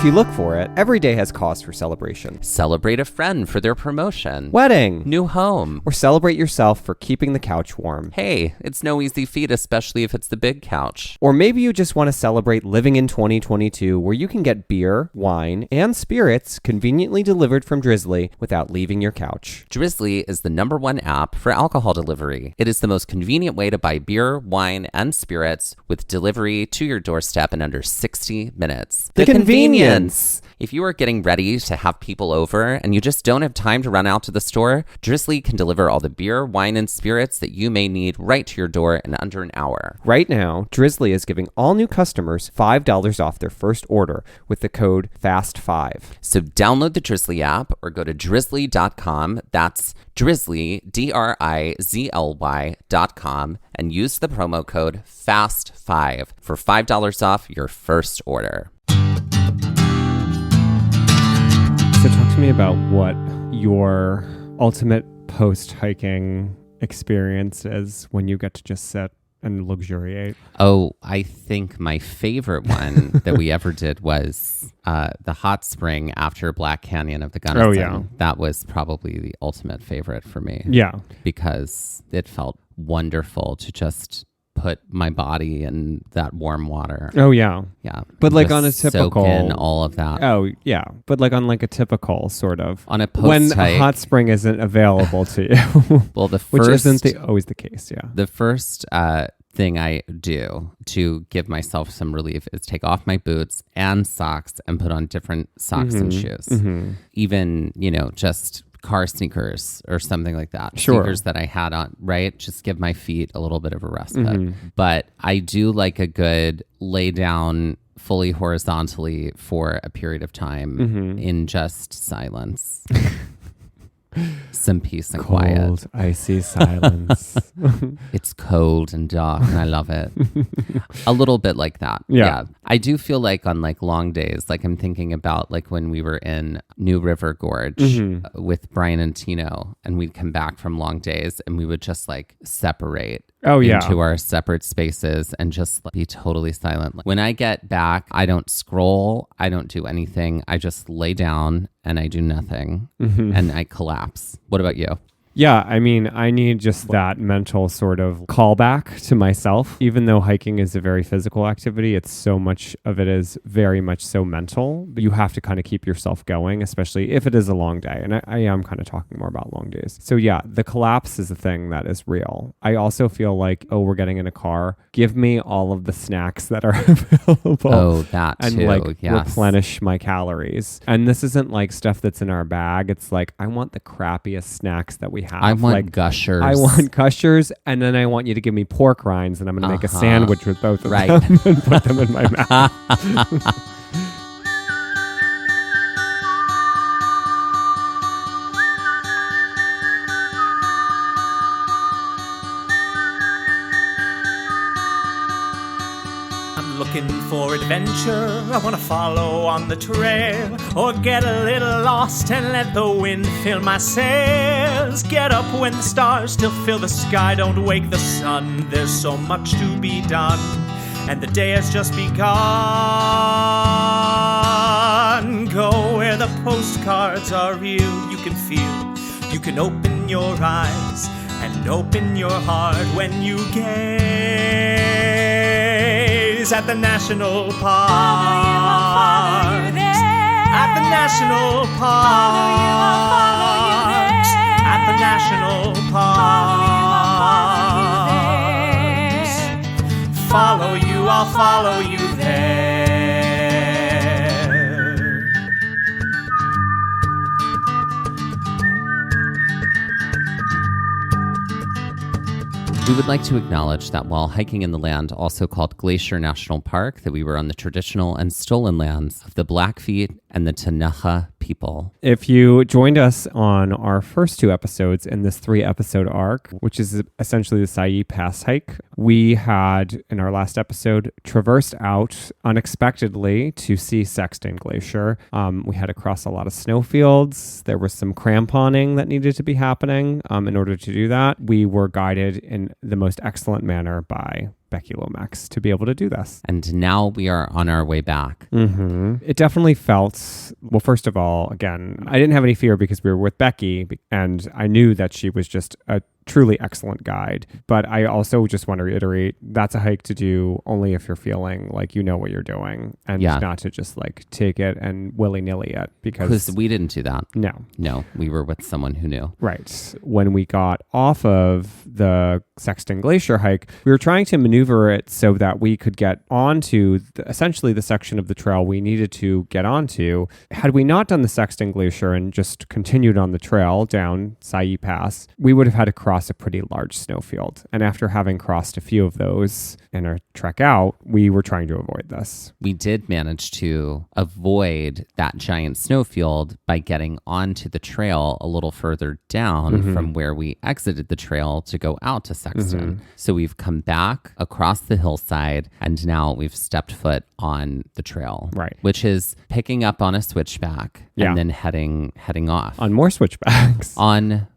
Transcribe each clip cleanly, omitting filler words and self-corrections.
If you look for it, every day has cause for celebration. Celebrate a friend for their promotion. Wedding. New home. Or celebrate yourself for keeping the couch warm. Hey, it's no easy feat, especially if it's the big couch. Or maybe you just want to celebrate living in 2022, where you can get beer, wine, and spirits conveniently delivered from Drizzly without leaving your couch. Drizzly is the #1 app for alcohol delivery. It is the most convenient way to buy beer, wine, and spirits with delivery to your doorstep in under 60 minutes. The convenience! If you are getting ready to have people over and you just don't have time to run out to the store, Drizzly can deliver all the beer, wine, and spirits that you may need right to your door in under an hour. Right now, Drizzly is giving all new customers $5 off their first order with the code FAST5. So download the Drizzly app or go to drizzly.com. That's Drizzly, DRIZLY.com, and use the promo code FAST5 for $5 off your first order. So talk to me about what your ultimate post-hiking experience is when you get to just sit and luxuriate. Oh, I think my favorite one that we ever did was the hot spring after Black Canyon of the Gunnison. Oh, yeah. That was probably the ultimate favorite for me. Yeah. Because it felt wonderful to just put my body in that warm water. Oh, yeah. Yeah. But like Just on a typical... soak in all of that. Oh, yeah. But like on like a typical sort of... On a when post-hike. hot spring isn't available to you. Well, the Which first... isn't always the case, yeah. The first thing I do to give myself some relief is take off my boots and socks and put on different socks and shoes. Mm-hmm. Even, just car sneakers or something like that. Sure. Sneakers that I had on, right? Just give my feet a little bit of a respite. Mm-hmm. But I do like a good lay down fully horizontally for a period of time in just silence. Some peace and quiet. Cold, icy silence. It's cold and dark and I love it. A little bit like that. Yeah. I do feel like on like long days, like I'm thinking about like when we were in New River Gorge with Brian and Tino, and we'd come back from long days and we would just like separate into our separate spaces and just like, be totally silent. When I get back, I don't scroll. I don't do anything. I just lay down and I do nothing and I collapse. What about you? Yeah, I mean, I need just that mental sort of callback to myself. Even though hiking is a very physical activity, it's so much of it is very much so mental. You have to kind of keep yourself going, especially if it is a long day. And I am kind of talking more about long days. So yeah, the collapse is a thing that is real. I also feel like, we're getting in a car. Give me all of the snacks that are available. Oh, that too. And like replenish my calories. And this isn't like stuff that's in our bag. It's like, I want the crappiest snacks that we have. I want like Gushers. I want Gushers, and then I want you to give me pork rinds, and I'm going to make a sandwich with both of them and put them in my mouth. Looking for adventure, I want to follow on the trail, or get a little lost and let the wind fill my sails. Get up when the stars still fill the sky, don't wake the sun. There's so much to be done, and the day has just begun. Go where the postcards are real, you can feel, you can open your eyes and open your heart when you gaze at the national park. Follow you there. At the national park. At the national park. Follow you, I'll follow you there. We would like to acknowledge that while hiking in the land, also called Glacier National Park, that we were on the traditional and stolen lands of the Blackfeet and the Tanaha people. If you joined us on our first 2 episodes in this 3-episode arc, which is essentially the Sye Pass hike, we had, in our last episode, traversed out unexpectedly to see Sexton Glacier. We had to cross a lot of snowfields. There was some cramponing that needed to be happening. In order to do that, we were guided in the most excellent manner by Becky Lomax to be able to do this. And now we are on our way back. It definitely felt, well, first of all, again, I didn't have any fear because we were with Becky and I knew that she was just a truly excellent guide. But I also just want to reiterate, that's a hike to do only if you're feeling like you know what you're doing and not to just like take it and willy-nilly it, because we didn't do that. No, we were with someone who knew. Right. When we got off of the Sexton Glacier hike, we were trying to maneuver it so that we could get onto essentially the section of the trail we needed to get onto. Had we not done the Sexton Glacier and just continued on the trail down Sye Pass, we would have had to cross a pretty large snowfield. And after having crossed a few of those in our trek out, we were trying to avoid this. We did manage to avoid that giant snowfield by getting onto the trail a little further down from where we exited the trail to go out to Sexton. So we've come back across the hillside and now we've stepped foot on the trail, right? Which is picking up on a switchback and then heading off on more switchbacks.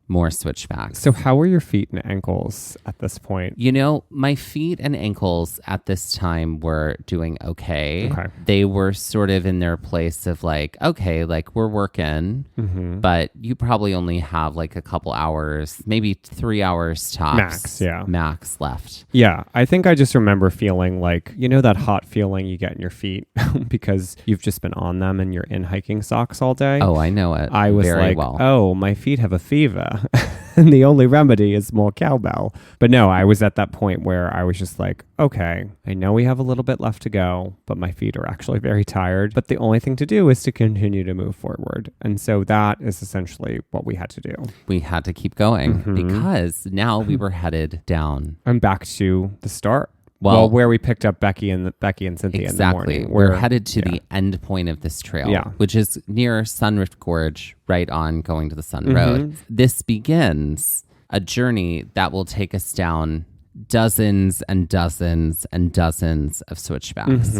More switchbacks. So how were your feet and ankles at this point? You know, my feet and ankles at this time were doing okay. They were sort of in their place of like, okay, like we're working, but you probably only have like a couple hours, maybe 3 hours tops. Max left. Yeah. I think I just remember feeling like, you know, that hot feeling you get in your feet because you've just been on them and you're in hiking socks all day. Oh, I know it. I was very like, well. Oh, my feet have a fever. And the only remedy is more cowbell. But no, I was at that point where I was just like, okay, I know we have a little bit left to go, but my feet are actually very tired. But the only thing to do is to continue to move forward. And so that is essentially what we had to do. We had to keep going because now we were headed down. I'm back to the start. Well, where we picked up Becky and Cynthia in the morning. We're headed to the end point of this trail, which is near Sunrift Gorge, right on going to the Sun Road. This begins a journey that will take us down dozens and dozens and dozens of switchbacks.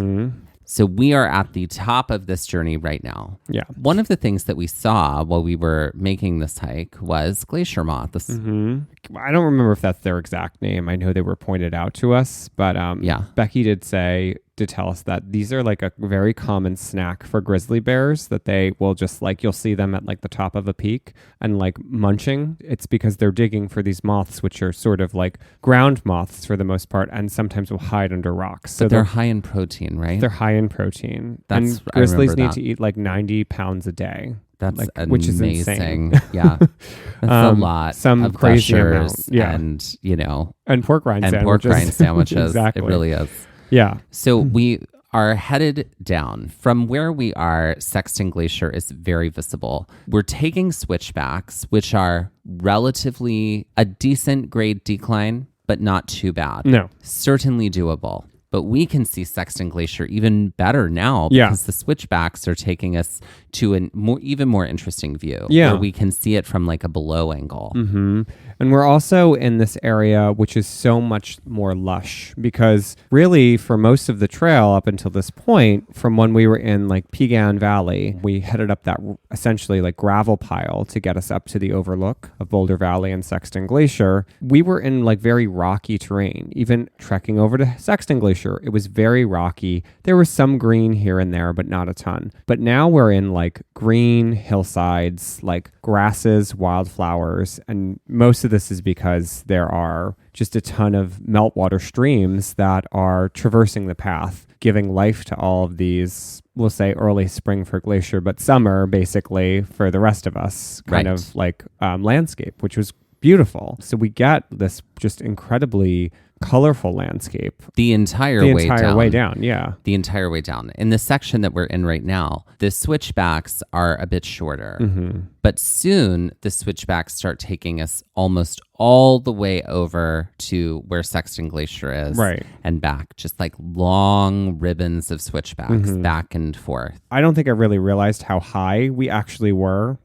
So we are at the top of this journey right now. Yeah. One of the things that we saw while we were making this hike was glacier moths. I don't remember if that's their exact name. I know they were pointed out to us, but Becky did tell us that these are like a very common snack for grizzly bears, that they will just like, you'll see them at like the top of a peak and like munching. It's because they're digging for these moths, which are sort of like ground moths for the most part, and sometimes will hide under rocks. So they're high in protein, right? They're high in protein. And grizzlies need to eat like 90 pounds a day. That's like, which is amazing. Yeah. That's a lot. Some of crazy gushers amount. Yeah. And, you know. And pork rind sandwiches. Pork rind sandwiches. Exactly. It really is. Yeah. So we are headed down. From where we are, Sexton Glacier is very visible. We're taking switchbacks, which are relatively a decent grade decline, but not too bad. No. Certainly doable. But we can see Sexton Glacier even better now because the switchbacks are taking us to an even more interesting view. Yeah. Where we can see it from like a below angle. And we're also in this area, which is so much more lush, because really for most of the trail up until this point, from when we were in like Pegan Valley, we headed up that essentially like gravel pile to get us up to the overlook of Boulder Valley and Sexton Glacier. We were in like very rocky terrain. Even trekking over to Sexton Glacier, it was very rocky. There was some green here and there, but not a ton. But now we're in like green hillsides, like grasses, wildflowers, and most of this is because there are just a ton of meltwater streams that are traversing the path, giving life to all of these, we'll say early spring for Glacier, but summer basically for the rest of us kind of like landscape, which was beautiful. So we get this just incredibly colorful landscape the entire way down. Yeah, the entire way down. In the section that we're in right now, the switchbacks are a bit shorter, but soon the switchbacks start taking us almost all the way over to where Sexton Glacier is, and back, just like long ribbons of switchbacks back and forth. I don't think I really realized how high we actually were.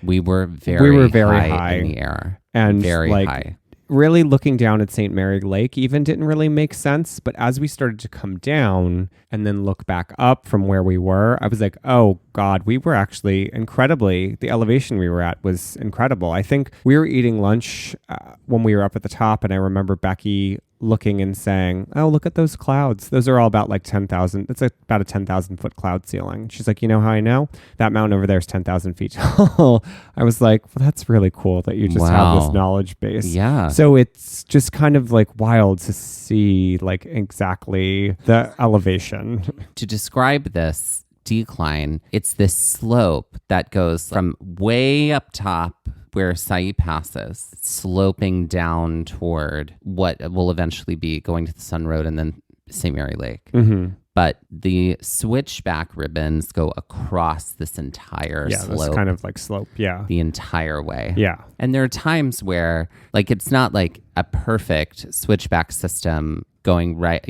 We were very high in the air, and very like, high. Really looking down at St. Mary Lake even didn't really make sense. But as we started to come down and then look back up from where we were, I was like, oh God, we were actually the elevation we were at was incredible. I think we were eating lunch when we were up at the top. And I remember Becky looking and saying, oh, look at those clouds. Those are all about like 10,000. It's about a 10,000 foot cloud ceiling. She's like, you know how I know? That mountain over there is 10,000 feet tall. I was like, well, that's really cool that you just have this knowledge base. Yeah. So it's just kind of like wild to see like exactly the elevation. To describe this decline, it's this slope that goes from way up top where Sye Pass is, sloping down toward what will eventually be going to the Sun Road and then St. Mary Lake. Mm-hmm. But the switchback ribbons go across this entire slope. This kind of like slope. Yeah. The entire way. Yeah. And there are times where like it's not like a perfect switchback system going right,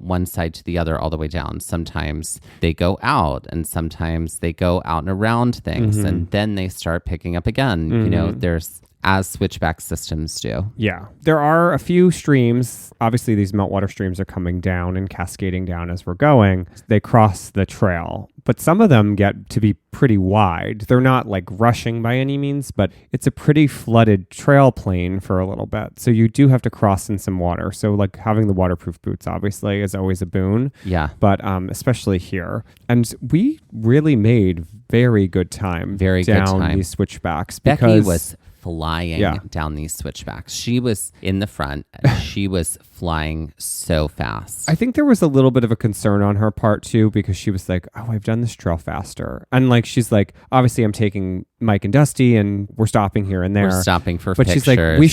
one side to the other all the way down. Sometimes they go out and sometimes they go out and around things and then they start picking up again. There's as switchback systems do. Yeah. There are a few streams. Obviously, these meltwater streams are coming down and cascading down as we're going. They cross the trail, but some of them get to be pretty wide. They're not like rushing by any means, but it's a pretty flooded trail plane for a little bit. So you do have to cross in some water. So like having the waterproof boots obviously is always a boon. Yeah. But especially here. And we really made very good time down these switchbacks. Becky was flying down these switchbacks. She was in the front. And she was flying so fast. I think there was a little bit of a concern on her part too, because she was like, oh, I've done this trail faster. And like, she's like, obviously I'm taking Mike and Dusty and we're stopping here and there. We're stopping for but pictures. She's like, we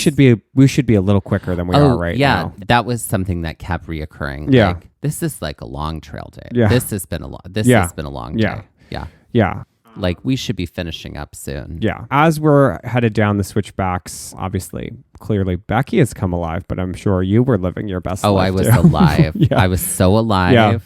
should be a little quicker than we are right now. Yeah, that was something that kept reoccurring. Yeah. Like, this is like a long trail day. Yeah. This has been a long day. Yeah. Yeah. Like we should be finishing up soon. Yeah. As we're headed down the switchbacks, obviously, clearly Becky has come alive, but I'm sure you were living your best life. Oh, I was too. alive. Yeah. I was so alive. Yeah.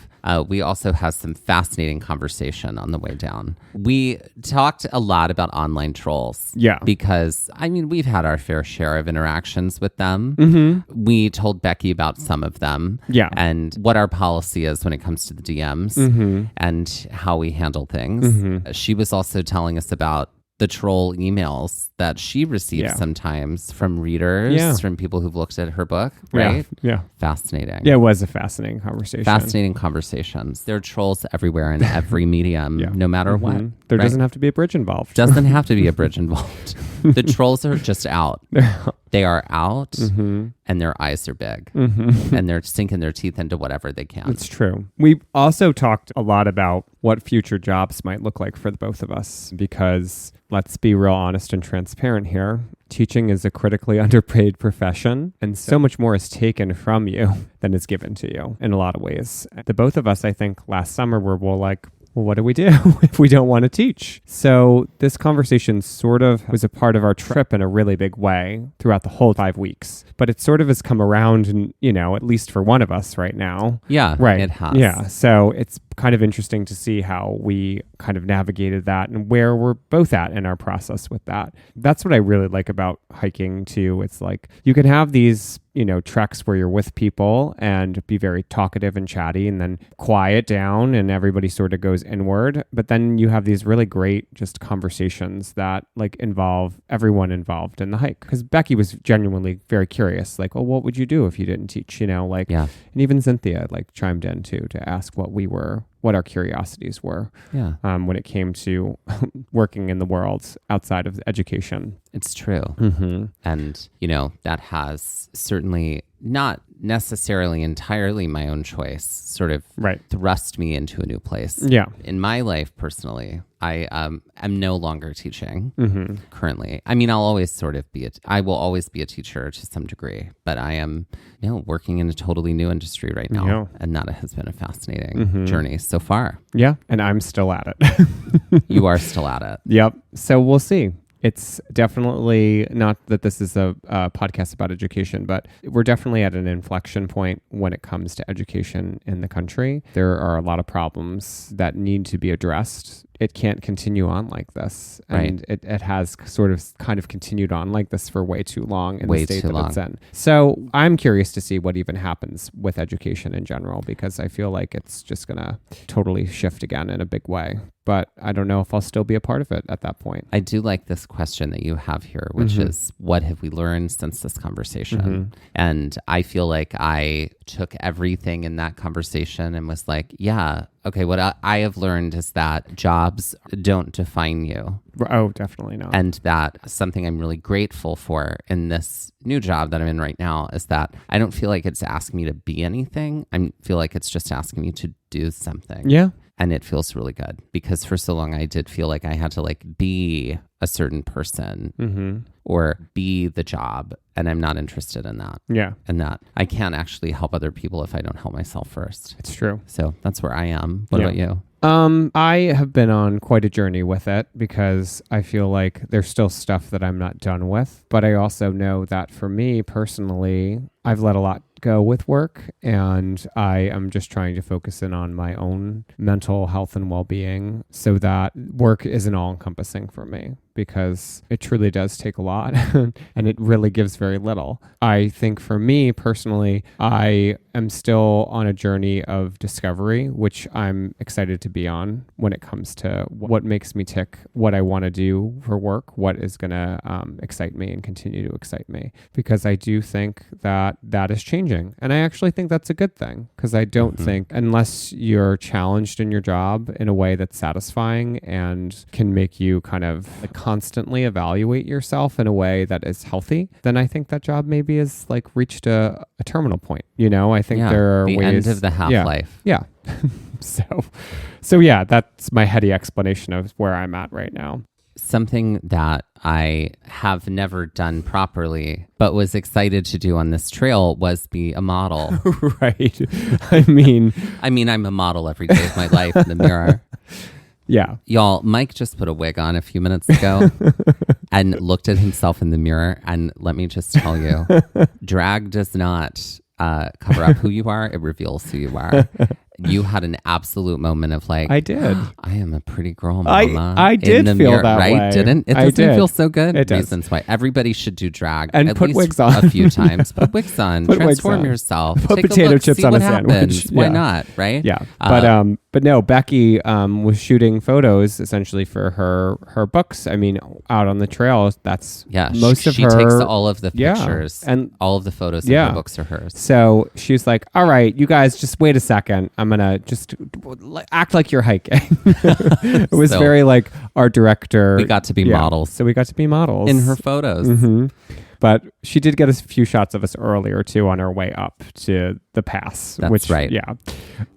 We also had some fascinating conversation on the way down. We talked a lot about online trolls. Yeah. Because, we've had our fair share of interactions with them. Mm-hmm. We told Becky about some of them. Yeah. And what our policy is when it comes to the DMs and how we handle things. Mm-hmm. She was also telling us about the troll emails that she receives sometimes from readers, from people who've looked at her book, right? Yeah. Fascinating. Yeah, it was a fascinating conversation. Fascinating conversations. There are trolls everywhere in every medium, no matter what. There doesn't have to be a bridge involved. Doesn't have to be a bridge involved. The trolls are just out. They are out and their eyes are big and they're sinking their teeth into whatever they can. It's true. We also talked a lot about what future jobs might look like for the both of us, because let's be real honest and transparent here. Teaching is a critically underpaid profession, and so much more is taken from you than is given to you in a lot of ways. The both of us, I think, last summer were like, well, what do we do if we don't want to teach? So this conversation sort of was a part of our trip in a really big way throughout the whole 5 weeks. But it sort of has come around, and at least for one of us right now. Yeah, right. It has. Yeah. So it's kind of interesting to see how we kind of navigated that and where we're both at in our process with that. That's what I really like about hiking too. It's like you can have these treks where you're with people and be very talkative and chatty and then quiet down and everybody sort of goes inward. But then you have these really great just conversations that like involve everyone involved in the hike. Because Becky was genuinely very curious, like, well, what would you do if you didn't teach? And even Cynthia like chimed in too to ask what our curiosities were when it came to working in the world outside of education. It's true. And, that has certainly not necessarily entirely my own choice, sort of thrust me into a new place. Yeah. In my life personally, I am no longer teaching currently. I'll always sort of I will always be a teacher to some degree, but I am working in a totally new industry right now. Yeah. And that has been a fascinating journey so far. Yeah. And I'm still at it. You are still at it. Yep. So we'll see. It's definitely not that this is a podcast about education, but we're definitely at an inflection point when it comes to education in the country. There are a lot of problems that need to be addressed it can't continue on like this. And it has kind of continued on like this for way too long in the state that it's in. So I'm curious to see what even happens with education in general, because I feel like it's just going to totally shift again in a big way. But I don't know if I'll still be a part of it at that point. I do like this question that you have here, which is, what have we learned since this conversation? And I feel like I took everything in that conversation and was like, yeah, okay, what I have learned is that jobs don't define you. Oh, definitely not. And that something I'm really grateful for in this new job that I'm in right now is that I don't feel like it's asking me to be anything. I feel like it's just asking me to do something. Yeah. And it feels really good, because for so long I did feel like I had to like be a certain person or be the job. And I'm not interested in that. Yeah. And that I can't actually help other people if I don't help myself first. It's true. So that's where I am. What about you? I have been on quite a journey with it, because I feel like there's still stuff that I'm not done with. But I also know that for me personally, I've let a lot go with work, and I am just trying to focus in on my own mental health and well-being, so that work isn't all encompassing for me, because it truly does take a lot and it really gives very little. I think for me personally, I am still on a journey of discovery, which I'm excited to be on when it comes to what makes me tick, what I want to do for work, what is going to excite me and continue to excite me, because I do think that is changing. And I actually think that's a good thing, because I don't think, unless you're challenged in your job in a way that's satisfying and can make you kind of constantly evaluate yourself in a way that is healthy, then I think that job maybe has like reached a terminal point. You know, I think there are the ways. end of the half-life. Yeah. So yeah, that's my heady explanation of where I'm at right now. Something that I have never done properly, but was excited to do on this trail, was be a model. Right. I mean, I'm a model every day of my life in the mirror. Yeah. Y'all, Mike just put a wig on a few minutes ago and looked at himself in the mirror. And let me just tell you, drag does not cover up who you are. It reveals who you are. You had an absolute moment of like, I did. I am a pretty girl, mama. I did feel mirror, that right? way. Didn't it? Doesn't feel so good. It does. Reasons why everybody should do drag and at put least wigs on a few times. Put wigs on. Put wigs transform on. yourself. Put Take potato a look, chips see on what a happens. sandwich. Why Yeah. not? Right? Yeah. But no, Becky was shooting photos essentially for her books. I mean, out on the trail. That's most of her. She takes all of the pictures and all of the photos of her books are hers. So she's like, "All right, you guys, just wait a second. I'm gonna just act like you're hiking." It was very like our director. We got to be models. So we got to be models in her photos. But she did get a few shots of us earlier too on our way up to the pass. That's right. Yeah.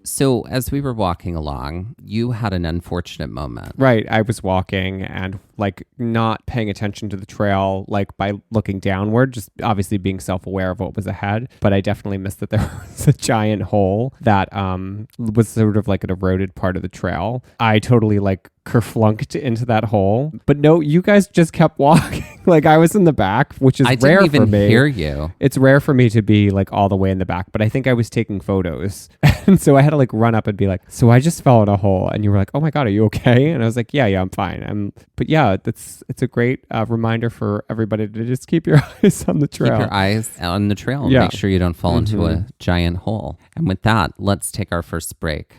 So as we were walking along, you had an unfortunate moment. Right. I was walking and like not paying attention to the trail, like by looking downward, just obviously being self-aware of what was ahead. But I definitely missed that there was a giant hole that was sort of like an eroded part of the trail. I totally like kerflunked into that hole. But no, you guys just kept walking. Like I was in the back, which is rare for me. I didn't even hear you. It's rare for me to be like all the way in the back, but I think I was taking photos. And so I had to like run up and be like, so I just fell in a hole. And you were like, oh my God, are you okay? And I was like, yeah, I'm fine. But yeah, it's a great reminder for everybody to just keep your eyes on the trail. Keep your eyes on the trail and make sure you don't fall into a giant hole. And with that, let's take our first break.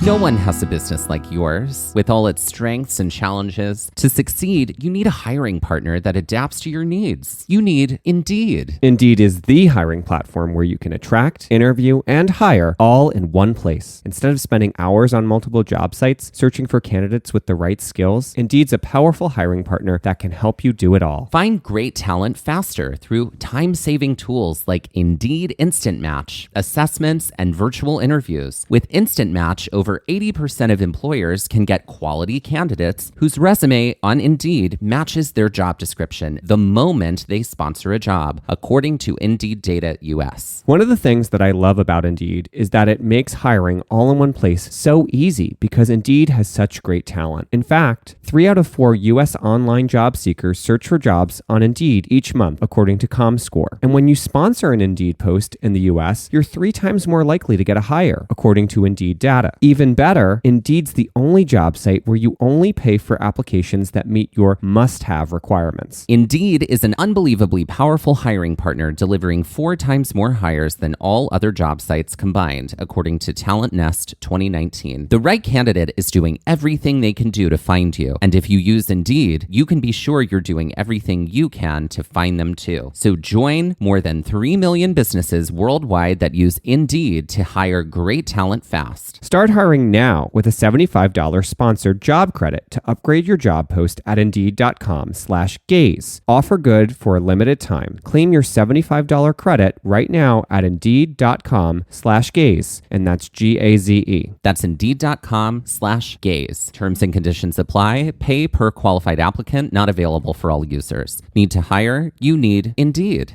No one has a business like yours. With all its strengths and challenges, to succeed, you need a hiring partner that adapts to your needs. You need Indeed. Indeed is the hiring platform where you can attract, interview, and hire all in one place. Instead of spending hours on multiple job sites searching for candidates with the right skills, Indeed's a powerful hiring partner that can help you do it all. Find great talent faster through time-saving tools like Indeed Instant Match, assessments, and virtual interviews. With Instant Match, over 80% of employers can get quality candidates whose resume on Indeed matches their job description the moment they sponsor a job, according to Indeed Data US. One of the things that I love about Indeed is that it makes hiring all in one place so easy because Indeed has such great talent. In fact, 3 out of 4 US online job seekers search for jobs on Indeed each month, according to ComScore. And when you sponsor an Indeed post in the US, you're 3 times more likely to get a hire, according to Indeed data. Even Even better, Indeed's the only job site where you only pay for applications that meet your must-have requirements. Indeed is an unbelievably powerful hiring partner, delivering 4 times more hires than all other job sites combined, according to Talent Nest 2019. The right candidate is doing everything they can do to find you. And if you use Indeed, you can be sure you're doing everything you can to find them too. So join more than 3 million businesses worldwide that use Indeed to hire great talent fast. Start hiring now with a $75 sponsored job credit to upgrade your job post at Indeed.com/gaze. Offer good for a limited time. Claim your $75 credit right now at Indeed.com/gaze, and that's GAZE. That's Indeed.com/gaze. Terms and conditions apply. Pay per qualified applicant. Not available for all users. Need to hire? You need Indeed.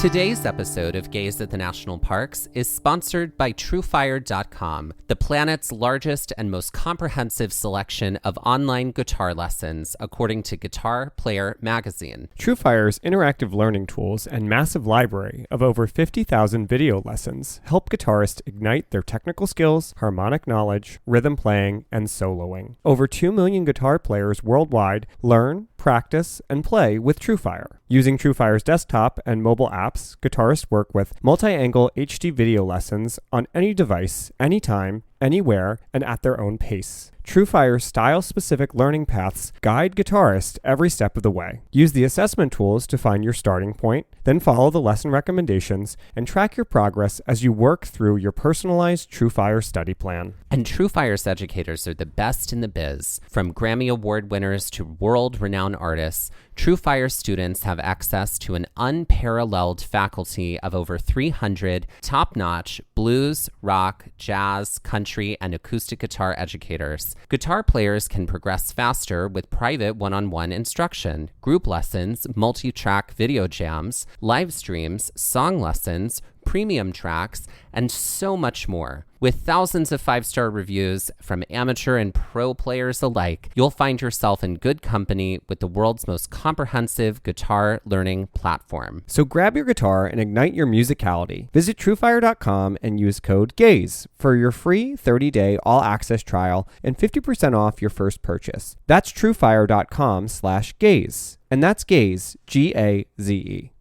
Today's episode of Gaze at the National Parks is sponsored by Truefire.com, the planet's largest and most comprehensive selection of online guitar lessons, according to Guitar Player magazine. Truefire's interactive learning tools and massive library of over 50,000 video lessons help guitarists ignite their technical skills, harmonic knowledge, rhythm playing, and soloing. Over 2 million guitar players worldwide learn, practice, and play with Truefire. Using Truefire's desktop and mobile apps, guitarists work with multi-angle HD video lessons on any device, anytime, anywhere, and at their own pace. Truefire's style-specific learning paths guide guitarists every step of the way. Use the assessment tools to find your starting point, then follow the lesson recommendations and track your progress as you work through your personalized Truefire study plan. And Truefire's educators are the best in the biz. From Grammy Award winners to world-renowned artists, Truefire students have access to an unparalleled faculty of over 300 top-notch blues, rock, jazz, country, and acoustic guitar educators. Guitar players can progress faster with private one-on-one instruction, group lessons, multi-track video jams, live streams, song lessons, premium tracks, and so much more. With thousands of 5-star reviews from amateur and pro players alike, you'll find yourself in good company with the world's most comprehensive guitar learning platform. So grab your guitar and ignite your musicality. Visit Truefire.com and use code GAZE for your free 30-day all-access trial and 50% off your first purchase. That's Truefire.com/gaze. And that's GAZE, G-A-Z-E.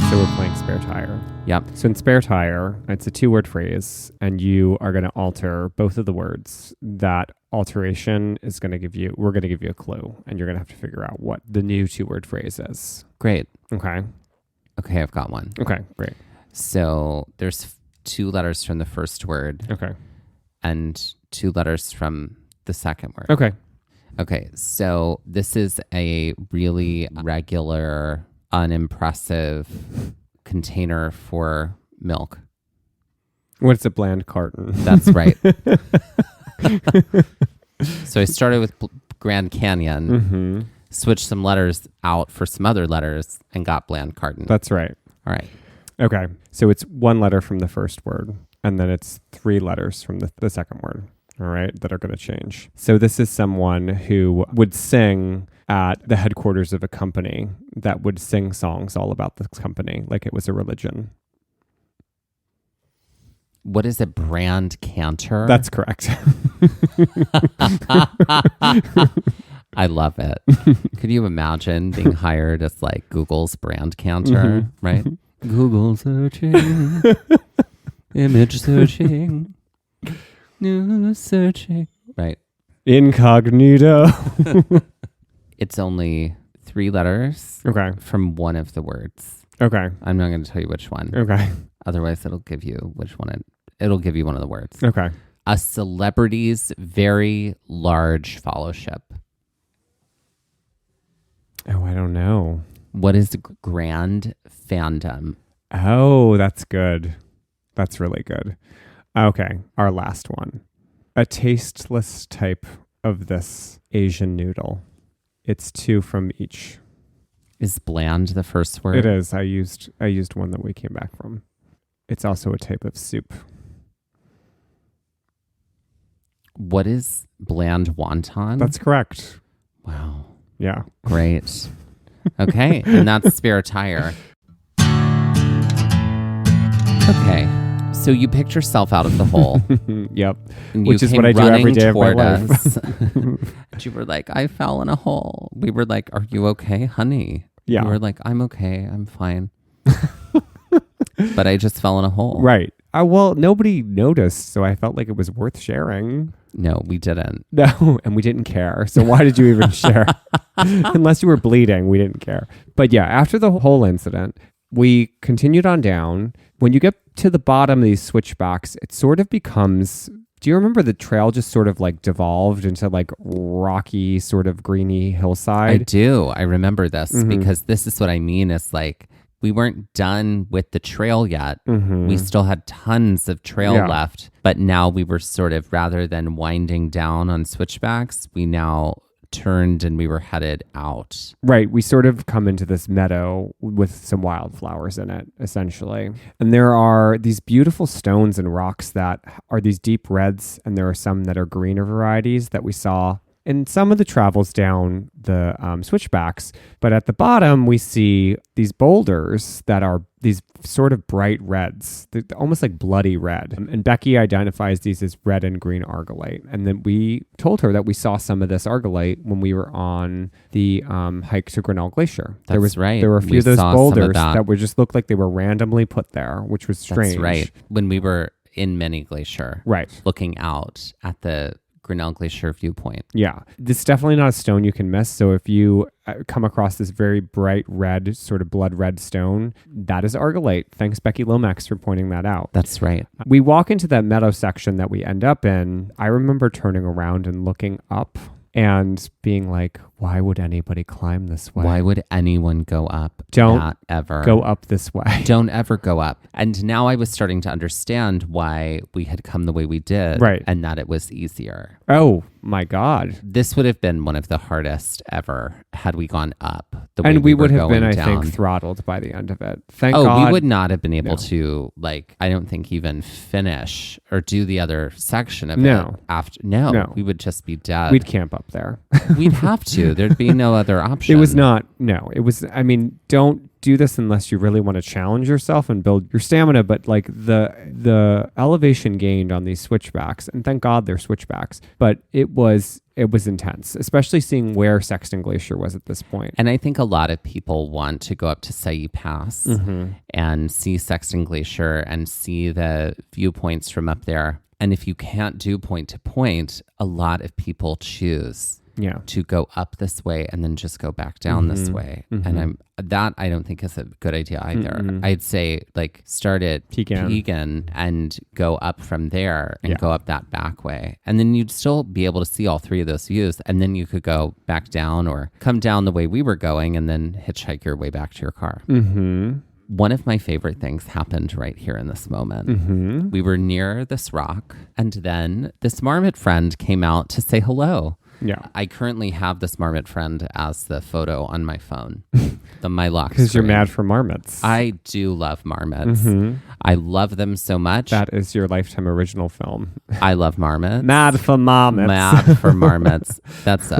So we're playing Spare Tire. Yep. So in Spare Tire, it's a 2-word phrase, and you are going to alter both of the words. That alteration is going to give you, we're going to give you a clue, and you're going to have to figure out what the new 2-word phrase is. Great. Okay. Okay, I've got one. Okay, great. So there's 2 letters from the first word. Okay. And 2 letters from the second word. Okay. Okay, so this is a really regular, unimpressive container for milk. What's a bland carton? That's right. So I started with Grand Canyon, switched some letters out for some other letters, and got bland carton. That's right. All right. Okay. So it's 1 letter from the first word, and then it's 3 letters from the second word, all right, that are going to change. So this is someone who would sing at the headquarters of a company that would sing songs all about this company, like it was a religion. What is a brand canter? That's correct. I love it. Could you imagine being hired as like Google's brand canter, right? Google searching, image searching, news searching, right? Incognito. It's only 3 letters from one of the words. Okay. I'm not going to tell you which one. Okay. Otherwise, it'll give you which one. It'll give you one of the words. Okay. A celebrity's very large followership. Oh, I don't know. What is grand fandom? Oh, that's good. That's really good. Okay. Our last one. A tasteless type of this Asian noodle. It's 2 from each. Is bland the first word? It is. I used one that we came back from. It's also a type of soup. What is bland wonton? That's correct. Wow. Yeah. Great. Okay. And that's Spare Tire. Okay. So you picked yourself out of the hole. Yep. And Which you is came what I do every running day of my toward life. us. And you were like, I fell in a hole. We were like, are you okay, honey? Yeah. You were like, I'm okay. I'm fine. But I just fell in a hole. Right. Well, nobody noticed, so I felt like it was worth sharing. No, we didn't. No, and we didn't care. So why did you even share? Unless you were bleeding, we didn't care. But yeah, after the whole incident, we continued on down. When you get to the bottom of these switchbacks, it sort of becomes... Do you remember the trail just sort of like devolved into like rocky, sort of greeny hillside? I do. I remember this because this is what I mean. Is like we weren't done with the trail yet. We still had tons of trail left. But now we were sort of, rather than winding down on switchbacks, we now turned and we were headed out. Right. We sort of come into this meadow with some wildflowers in it, essentially. And there are these beautiful stones and rocks that are these deep reds, and there are some that are greener varieties that we saw in some of the travels down the switchbacks. But at the bottom, we see these boulders that are these sort of bright reds. They're almost like bloody red. And Becky identifies these as red and green argillite. And then we told her that we saw some of this argillite when we were on the hike to Grinnell Glacier. That's right. There were a few We of those saw some of boulders that. that would just look like they were randomly put there, which was strange. That's right. When we were in Mini Glacier. Right. Looking out at the Grinnell Glacier viewpoint. Yeah. This is definitely not a stone you can miss. So if you come across this very bright red, sort of blood red stone, that is argillite. Thanks, Becky Lomax, for pointing that out. That's right. We walk into that meadow section that we end up in. I remember turning around and looking up and being like, why would anybody climb this way? Why would anyone go up? Don't Not ever. Go up this way. Don't ever go up. And now I was starting to understand why we had come the way we did. Right. And that it was easier. Oh my God. This would have been one of the hardest ever had we gone up. The way And we would were have been, going I down. think, throttled by the end of it. Thank God. We would not have been able No. to, like, I don't think even finish or do the other section of No. it after. No, No. we would just be dead. We'd camp up there. We'd have to. There'd be no other option. It was not, no, it was, I mean, don't do this unless you really want to challenge yourself and build your stamina. But like the elevation gained on these switchbacks, and thank God they're switchbacks, but it was intense, especially seeing where Sexton Glacier was at this point. And I think a lot of people want to go up to Sye Pass and see Sexton Glacier and see the viewpoints from up there. And if you can't do point to point, a lot of people choose to go up this way and then just go back down this way. And I don't think is a good idea either. I'd say like start at Pegan and go up from there and go up that back way. And then you'd still be able to see all three of those views. And then you could go back down or come down the way we were going and then hitchhike your way back to your car. One of my favorite things happened right here in this moment. We were near this rock, and then this Marmot Friend came out to say hello. Yeah. I currently have this Marmot Friend as the photo on my phone, my lock screen. Because you're mad for marmots. I do love marmots. I love them so much. That is your Lifetime original film. I love marmots. Mad for marmots. Mad for marmots. That's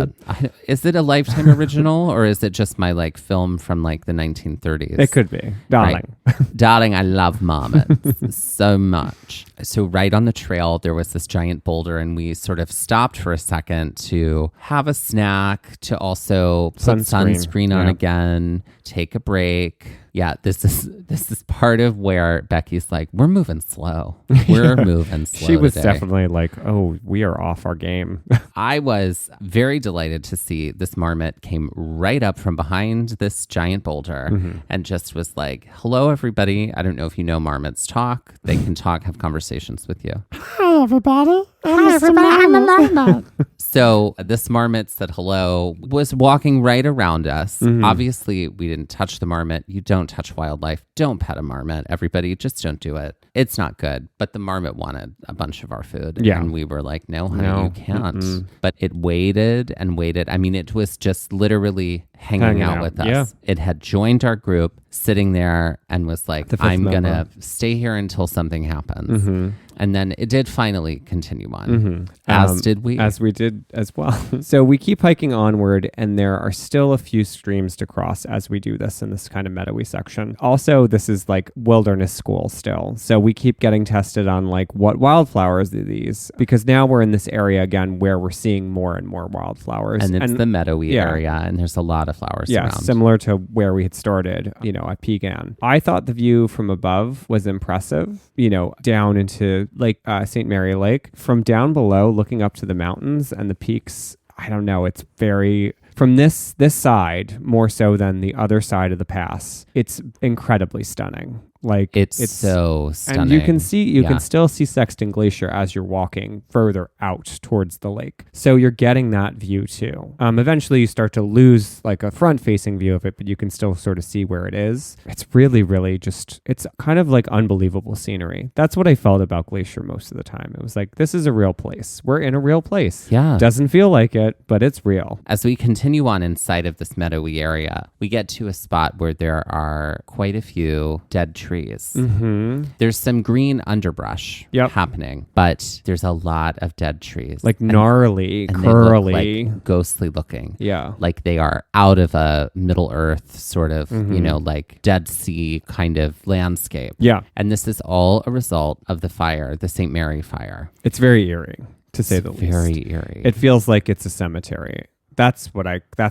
is it a Lifetime original or is it just my like film from like the 1930s? It could be. Darling. Right. Darling, I love marmots so much. So right on the trail, there was this giant boulder and we sort of stopped for a second to have a snack, to also put sunscreen on again, take a break. Yeah, this is part of where Becky's like, we're moving slow. We're moving slow. She was today. definitely like, oh, we are off our game. I was very delighted to see this marmot came right up from behind this giant boulder and just was like, hello, everybody. I don't know if you know marmots talk. They can talk, have conversations with you. Hi, everybody. I'm a marmot. So this marmot said hello, was walking right around us. Obviously, we didn't touch the marmot. You don't touch wildlife. Don't pet a marmot. Everybody, just don't do it. It's not good. But the marmot wanted a bunch of our food. Yeah. And we were like, no, honey, you can't. But it waited and waited. I mean, it was just literally hanging out with us. Yeah. It had joined our group, sitting there and was like, I'm going to stay here until something happens. Mm-hmm. And then it did finally continue on, as did we. As we did as well. So we keep hiking onward, and there are still a few streams to cross as we do this in this kind of meadowy section. Also, this is like wilderness school still. So we keep getting tested on like what wildflowers are these, because now we're in this area again where we're seeing more and more wildflowers. And it's the meadowy area, and there's a lot of flowers around. Similar to where we had started, at Pegan. I thought the view from above was impressive, down into like St. Mary Lake. From down below, looking up to the mountains and the peaks, I don't know, it's very... From this side, more so than the other side of the pass, it's incredibly stunning. Like it's so stunning. And you can still see Sexton Glacier as you're walking further out towards the lake. So you're getting that view too. Eventually you start to lose like a front facing view of it, but you can still sort of see where it is. It's really, really it's kind of like unbelievable scenery. That's what I felt about Glacier most of the time. It was like, this is a real place. We're in a real place. Yeah. Doesn't feel like it, but it's real. As we continue on inside of this meadowy area, we get to a spot where there are quite a few dead trees. Mm-hmm. There's some green underbrush happening, but there's a lot of dead trees. Like gnarly, curly. They look like ghostly looking. Yeah. Like they are out of a Middle Earth sort of, like Dead Sea kind of landscape. Yeah. And this is all a result of the fire, the St. Mary fire. It's very eerie, to say the least. Very eerie. It feels like it's a cemetery. That's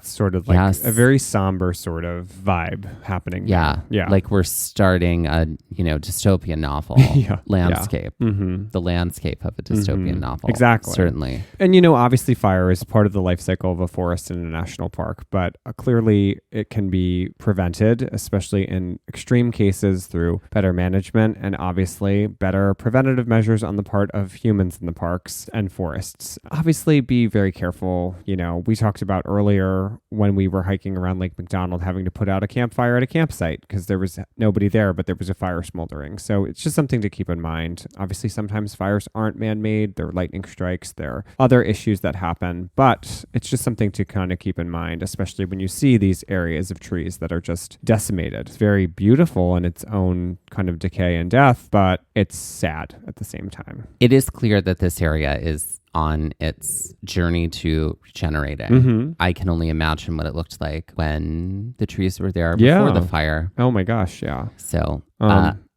sort of like a very somber sort of vibe happening. Yeah. There. Yeah. Like we're starting a, dystopian novel landscape. Yeah. Mm-hmm. The landscape of a dystopian novel. Exactly. Certainly. And, obviously fire is part of the life cycle of a forest in a national park, but clearly it can be prevented, especially in extreme cases through better management and obviously better preventative measures on the part of humans in the parks and forests. Obviously be very careful. We talked about earlier when we were hiking around Lake McDonald having to put out a campfire at a campsite because there was nobody there, but there was a fire smoldering. So it's just something to keep in mind. Obviously, sometimes fires aren't man-made. There are lightning strikes. There are other issues that happen, but it's just something to kind of keep in mind, especially when you see these areas of trees that are just decimated. It's very beautiful in its own kind of decay and death, but it's sad at the same time. It is clear that this area is on its journey to regenerating. Mm-hmm. I can only imagine what it looked like when the trees were there before the fire. Oh my gosh, yeah. So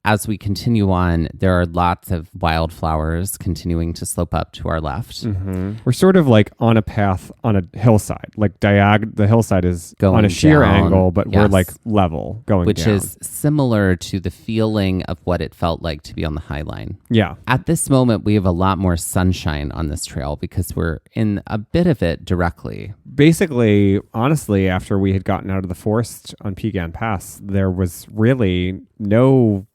as we continue on, there are lots of wildflowers continuing to slope up to our left. Mm-hmm. We're sort of like on a path on a hillside, like the hillside is going on a sheer down, angle, but we're like level going which down. is similar to the feeling of what it felt like to be on the High Line. Yeah. At this moment, we have a lot more sunshine on this trail because we're in a bit of it directly. Basically, honestly, after we had gotten out of the forest on Pegan Pass, there was really no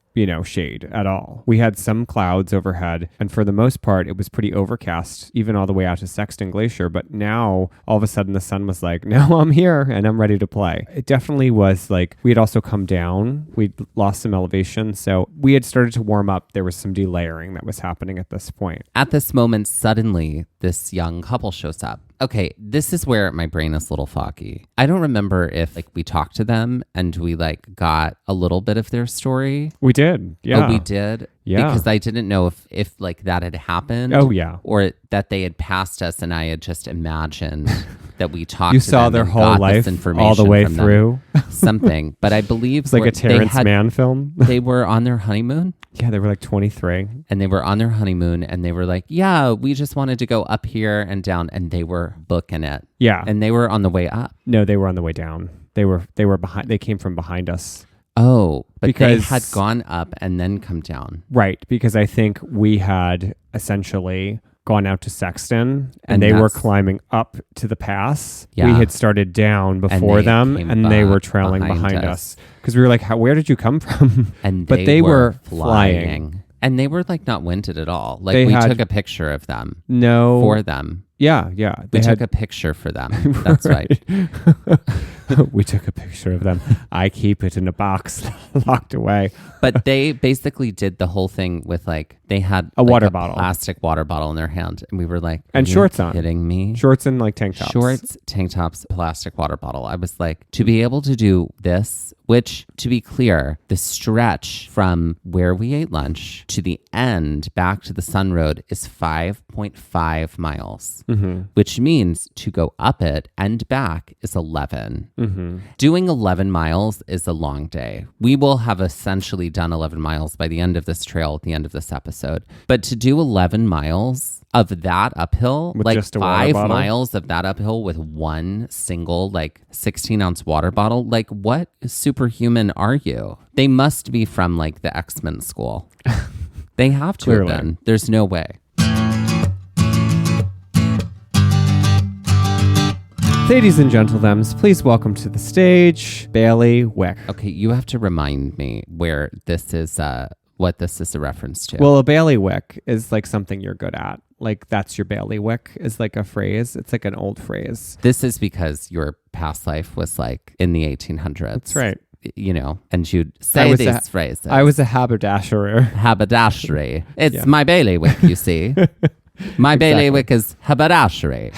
shade at all. We had some clouds overhead, and for the most part, it was pretty overcast, even all the way out to Sexton Glacier. But now, all of a sudden, the sun was like, no, I'm here, and I'm ready to play. It definitely was like, we had also come down. We'd lost some elevation, so we had started to warm up. There was some delayering that was happening at this point. At this moment, suddenly, this young couple shows up. Okay, this is where my brain is a little foggy. I don't remember if we talked to them and we got a little bit of their story. We did, yeah. Oh, we did? Yeah. Because I didn't know if that had happened. Oh, yeah. Or that they had passed us and I had just imagined that we talked you to them. You saw their whole life all the way through? Something. But I believe it's like a Terrence Mann film. They were on their honeymoon. Yeah, they were like 23. And they were on their honeymoon and they were like, yeah, we just wanted to go up here and down. And they were booking it. Yeah. And they were on the way up. No, they were on the way down. They were behind. They came from behind us. Oh, but they had gone up and then come down. Right, because I think we had essentially gone out to Sexton and they were climbing up to the pass. Yeah. We had started down before them and they were trailing behind us. Because we were like, where did you come from? But they were flying. And they were not winded at all. We took a picture of them. No. For them. Yeah. We took a picture for them. That's right. We took a picture of them. I keep it in a box locked away. But they basically did the whole thing with like, they had A water bottle. plastic water bottle in their hand. And we were like, And are you shorts on. kidding me? Shorts and like tank tops. Shorts, tank tops, plastic water bottle. I was like, to be able to do this, which to be clear, the stretch from where we ate lunch to the end back to the Sun Road is 5.5 miles, which means to go up it and back is 11. Doing 11 miles is a long day. We will have essentially done 11 miles by the end of this trail, at the end of this episode. But to do 11 miles of that uphill, With like just a water 5 bottle? miles of that uphill with one single like 16-ounce water bottle, like what superhuman are you? They must be from like the X-Men school. They have to Clearly. have been. There's no way. Ladies and gentlemen, please welcome to the stage, Baileywick. Okay, you have to remind me where this is, what this is a reference to. Well, a bailiwick is like something you're good at. Like that's your bailiwick is like a phrase. It's like an old phrase. This is because your past life was like in the 1800s. That's right. You know, and you'd say these phrases. I was a haberdasherer. Haberdashery. It's Yeah. my bailiwick, you see. My bailiwick is haberdashery.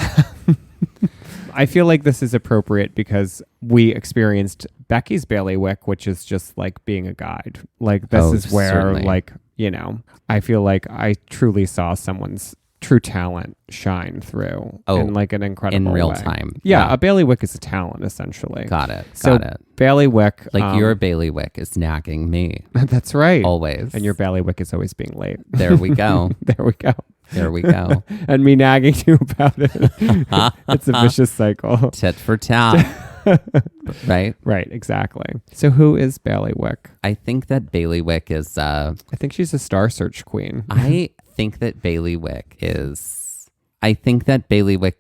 I feel like this is appropriate because we experienced Becky's bailiwick, which is just like being a guide. Like this is where certainly. like, you know, I feel like I truly saw someone's true talent shine through in like an incredible in real way. time. Yeah, a bailiwick is a talent essentially. Got it. So Got it. bailiwick, Like your bailiwick is nagging me. that's right. Always. And your bailiwick is always being late. There we go. There we go. There we go. And me nagging you about it. It's a vicious cycle. Tit for tat. Right? Right, exactly. So who is Baileywick? I think that Baileywick is I think she's a Star Search queen. I think that Baileywick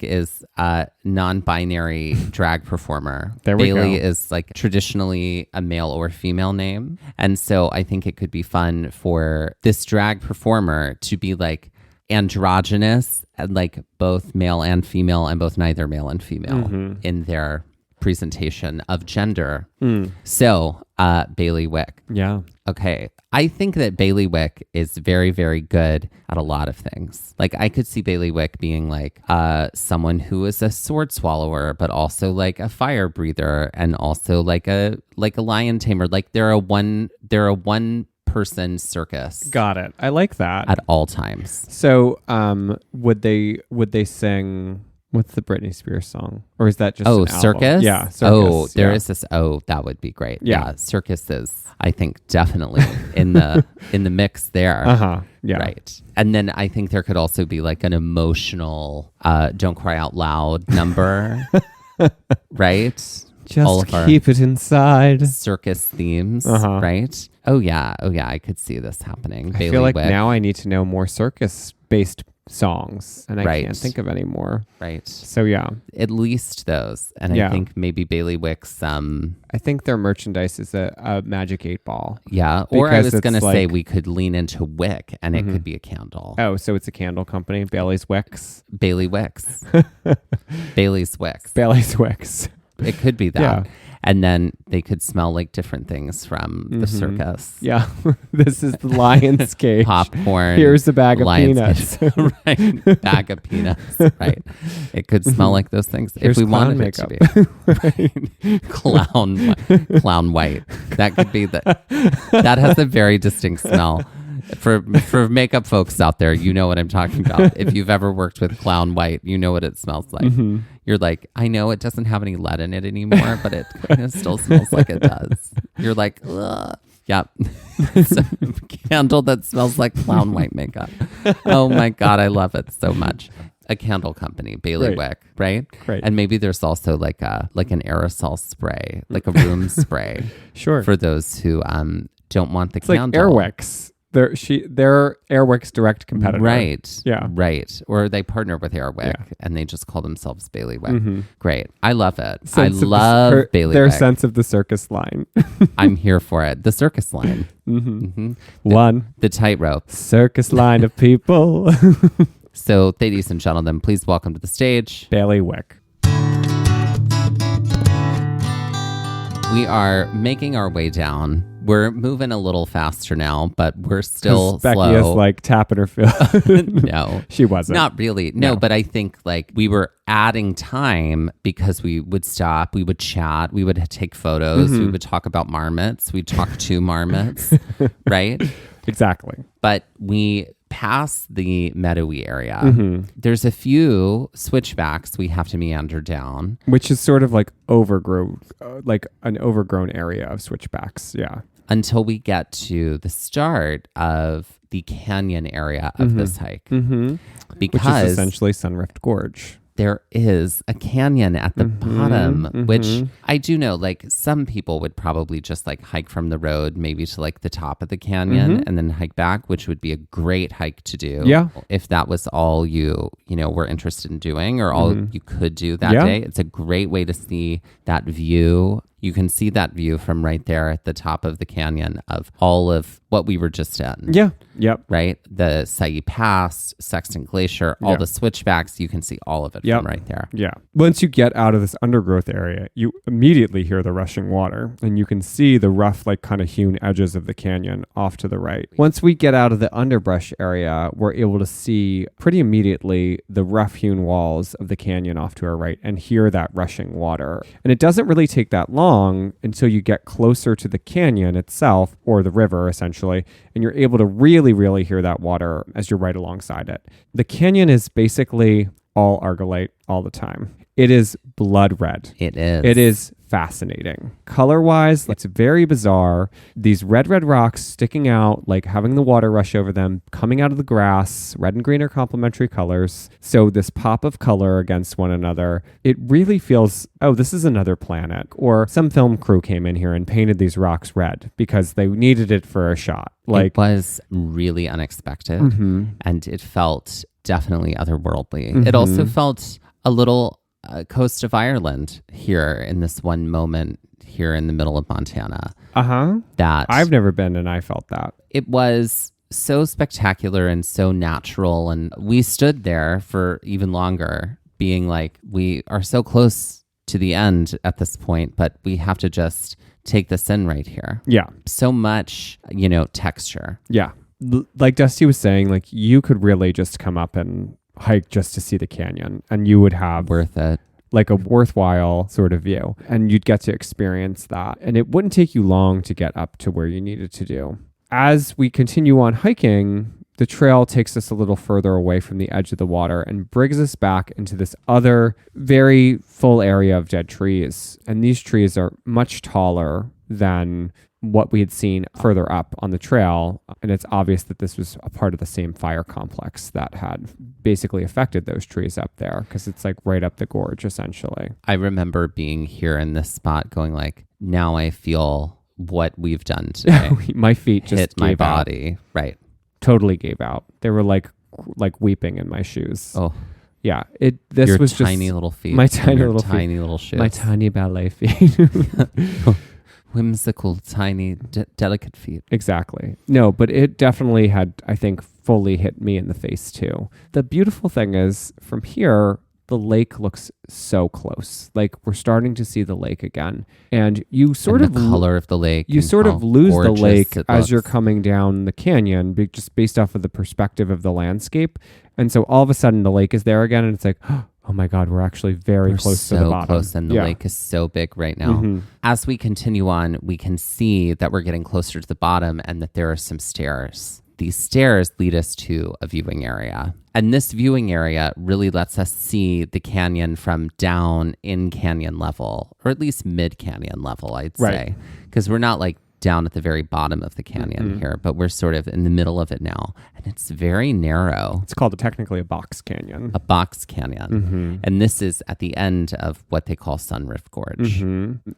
is a non-binary drag performer. There we Bailey go. is like traditionally a male or female name. And so I think it could be fun for this drag performer to be like androgynous and like both male and female and both neither male and female in their presentation of gender. So Baileywick. Yeah. Okay. I think that Baileywick is very, very good at a lot of things. Like I could see Baileywick being like someone who is a sword swallower, but also like a fire breather and also like a lion tamer. Like they're a one person circus. Got it. I like that. At all times. So would they sing what's the Britney Spears song? Or is that just an album? Circus? Yeah, circus. Oh, there yeah. is this. Oh, that would be great. Yeah. Circus is, I think, definitely in the mix there. Uh-huh. Yeah. Right. And then I think there could also be like an emotional Don't Cry Out Loud number. Right? Just keep it inside. Circus themes, Uh-huh. right? Oh yeah, I could see this happening. I feel like now I need to know more circus-based songs, and I Right. can't think of any more. Right. So yeah, At least those. And Yeah. I think maybe Baileywick's I think their merchandise is a magic 8-ball. yeah. Or I Because was it's gonna say like- we could lean into wick and it could be a candle. Oh, so it's a candle company, Bailey's Wicks. Baileywick's. Bailey's Wicks. Bailey's Wicks. It could be that. Yeah. And then they could smell like different things from the circus. Yeah, this is the lion's cage. Popcorn. Here's a bag of lion's peanuts. cage. Right. Bag of peanuts. Right. It could smell like those things Here's if we clown wanted makeup. it to be. Right. Clown white. That could be that has a very distinct smell. For makeup folks out there, you know what I'm talking about. If you've ever worked with clown white, you know what it smells like. You're like, I know it doesn't have any lead in it anymore, but it kind of still smells like it does. You're like, ugh. Yep. It's a candle that smells like clown white makeup. Oh my God, I love it so much. A candle company, Baileywick, right? Great. And maybe there's also like an aerosol spray, like a room spray Sure. for those who don't want the It's like candle. Airwicks. They're Airwick's direct competitor. Right. Yeah. Right. Or they partner with Airwick Yeah. and they just call themselves Baileywick. Great. I love it. Sense I of love Baileywick. their sense of the circus line. I'm here for it. The circus line. One The tightrope. circus line of people. So, ladies and gentlemen, please welcome to the stage. Baileywick. We are making our way down. We're moving a little faster now, but we're still Becky slow. is like tapping her foot. No, she wasn't. Not really. No, but I think like we were adding time because we would stop, we would chat, we would take photos, we would talk about marmots, we'd talk to marmots, right? Exactly. But we pass the meadowy area. There's a few switchbacks we have to meander down. Which is sort of like overgrown, like an overgrown area of switchbacks. Yeah. Until we get to the start of the canyon area of this hike. Because Which is essentially Sunrift Gorge. there is a canyon at the bottom, which I do know, like some people would probably just like hike from the road, maybe to like the top of the canyon and then hike back, which would be a great hike to do. Yeah. If that was all you were interested in doing or all you could do that day. It's a great way to see that view. You can see that view from right there at the top of the canyon of all of what we were just in. Yeah. Yep. Right? The Sye Pass, Sexton Glacier, all the switchbacks, you can see all of it from right there. Yeah. Once you get out of this undergrowth area, you immediately hear the rushing water and you can see the rough, like kind of hewn edges of the canyon off to the right. Once we get out of the underbrush area, we're able to see pretty immediately the rough hewn walls of the canyon off to our right and hear that rushing water. And it doesn't really take that long until you get closer to the canyon itself, or the river essentially, and you're able to really hear that water as you're right alongside it. The canyon is basically all argillite all the time. It is blood red. It is. It is fascinating. Color-wise, it's very bizarre. These red rocks sticking out, like having the water rush over them, coming out of the grass. Red and green are complementary colors. So this pop of color against one another, it really feels, oh, this is another planet. Or some film crew came in here and painted these rocks red because they needed it for a shot. Like, it was really unexpected and it felt definitely otherworldly. It also felt a little coast of Ireland here in this one moment here in the middle of Montana. That I've never been and I felt that. It was so spectacular and so natural. And we stood there for even longer being like, we are so close to the end at this point, but we have to just take this in right here. Yeah. So much, texture. Yeah. Like Dusty was saying, like you could really just come up and hike just to see the canyon and you would have worth it, like a worthwhile sort of view, and you'd get to experience that, and it wouldn't take you long to get up to where you needed to do. As we continue on hiking, the trail takes us a little further away from the edge of the water and brings us back into this other very full area of dead trees, and these trees are much taller than what we had seen further up on the trail. And it's obvious that this was a part of the same fire complex that had basically affected those trees up there, because it's like right up the gorge, essentially. I remember being here in this spot going like, now I feel what we've done today. My feet just hit my gave out. body. Right. Totally gave out. They were like weeping in my shoes. Oh. Yeah. This your was tiny just little feet. My tiny little feet. Tiny little shoes. My tiny ballet feet. Whimsical, tiny, delicate feet. Exactly. No, but it definitely had, I think, fully hit me in the face too. The beautiful thing is, from here, the lake looks so close. Like we're starting to see the lake again. And you sort of... the color of the lake. You sort of lose the lake as you're looks. coming down the canyon, just based off of the perspective of the landscape. And so all of a sudden the lake is there again and it's like... Oh my God, we're actually very close to the bottom. Close, and the lake is so big right now. As we continue on, we can see that we're getting closer to the bottom and that there are some stairs. These stairs lead us to a viewing area. And this viewing area really lets us see the canyon from down in canyon level, or at least mid canyon level, I'd say. Because we're not like down at the very bottom of the canyon here, but we're sort of in the middle of it now. And it's very narrow. It's called technically a box canyon. A box canyon. And this is at the end of what they call Sunrift Gorge.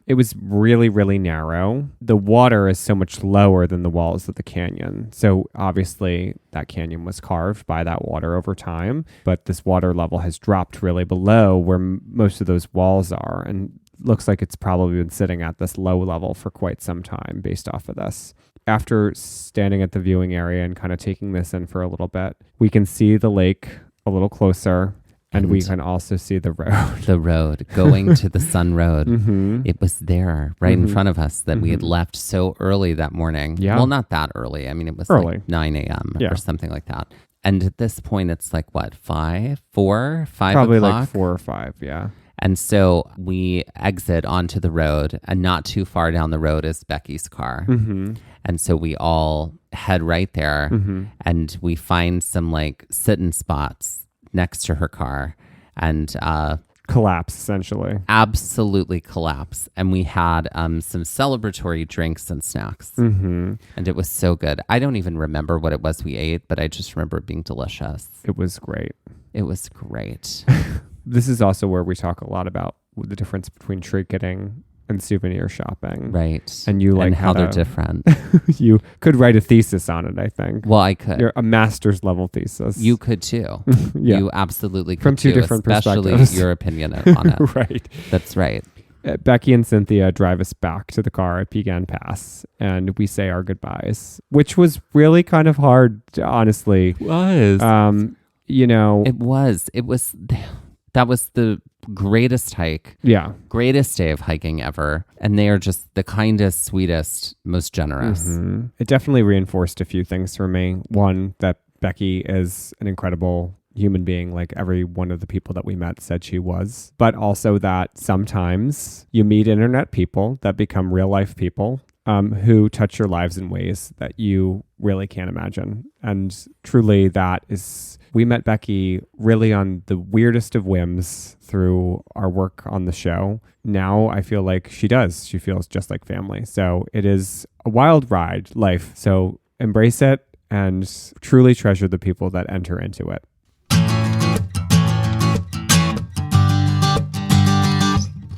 It was really narrow. The water is so much lower than the walls of the canyon. So obviously that canyon was carved by that water over time, but this water level has dropped really below where most of those walls are. And looks like it's probably been sitting at this low level for quite some time based off of this. After standing at the viewing area and kind of taking this in for a little bit, we can see the lake a little closer. And we can also see the road. The road, going to the Sun Road. Mm-hmm. It was there right in front of us that we had left so early that morning. Yeah. Well, not that early. I mean, it was Early. like 9 a.m. Yeah. or something like that. And at this point, it's like, what, 5 Probably o'clock? like 4 or 5, yeah. And so we exit onto the road, and not too far down the road is Becky's car. Mm-hmm. And so we all head right there, and we find some like sit-in spots next to her car, and Collapse, essentially. absolutely collapse. And we had some celebratory drinks and snacks, and it was so good. I don't even remember what it was we ate, but I just remember it being delicious. It was great. It was great. This is also where we talk a lot about the difference between trinketing and souvenir shopping. Right. And you like and how had they're a- different. You could write a thesis on it, I think. Well, I could. You're a master's level thesis. You could too. Yeah. You absolutely could From two too, different especially perspectives. your opinion on it. Right. That's right. Becky and Cynthia drive us back to the car at Pegan Pass, and we say our goodbyes, which was really kind of hard, honestly. Was. You know, It was. That was the greatest hike, yeah. greatest day of hiking ever. And they are just the kindest, sweetest, most generous. Mhm. It definitely reinforced a few things for me. One, that Becky is an incredible human being, like every one of the people that we met said she was. But also that sometimes you meet internet people that become real life people who touch your lives in ways that you really can't imagine. And truly that is, we met Becky really on the weirdest of whims through our work on the show. Now I feel like she feels just like family. So it is a wild ride, life. So embrace it and truly treasure the people that enter into it.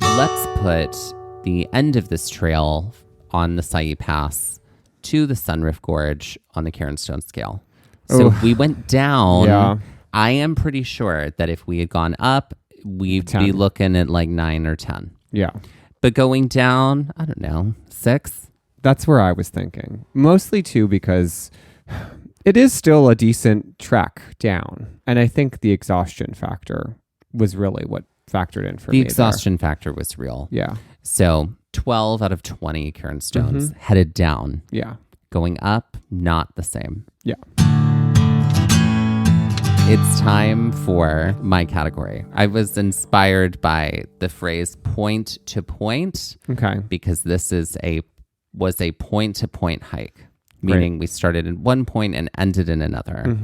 Let's put the end of this trail on the Sye Pass to the Sunrift Gorge on the Kerinstone Scale. So if we went down, Yeah. I am pretty sure that if we had gone up, we'd 10. be looking at like 9 or 10. Yeah. But going down, I don't know, 6? That's where I was thinking. Mostly too because it is still a decent trek down. And I think the exhaustion factor was really what factored in for The me. exhaustion factor was real. There. Yeah. So 12 out of 20 Kerinstones headed down. Yeah. Going up, not the same. Yeah. It's time for my category. I was inspired by the phrase point to point Okay. because this was a point to point hike, meaning we started in one point and ended in another.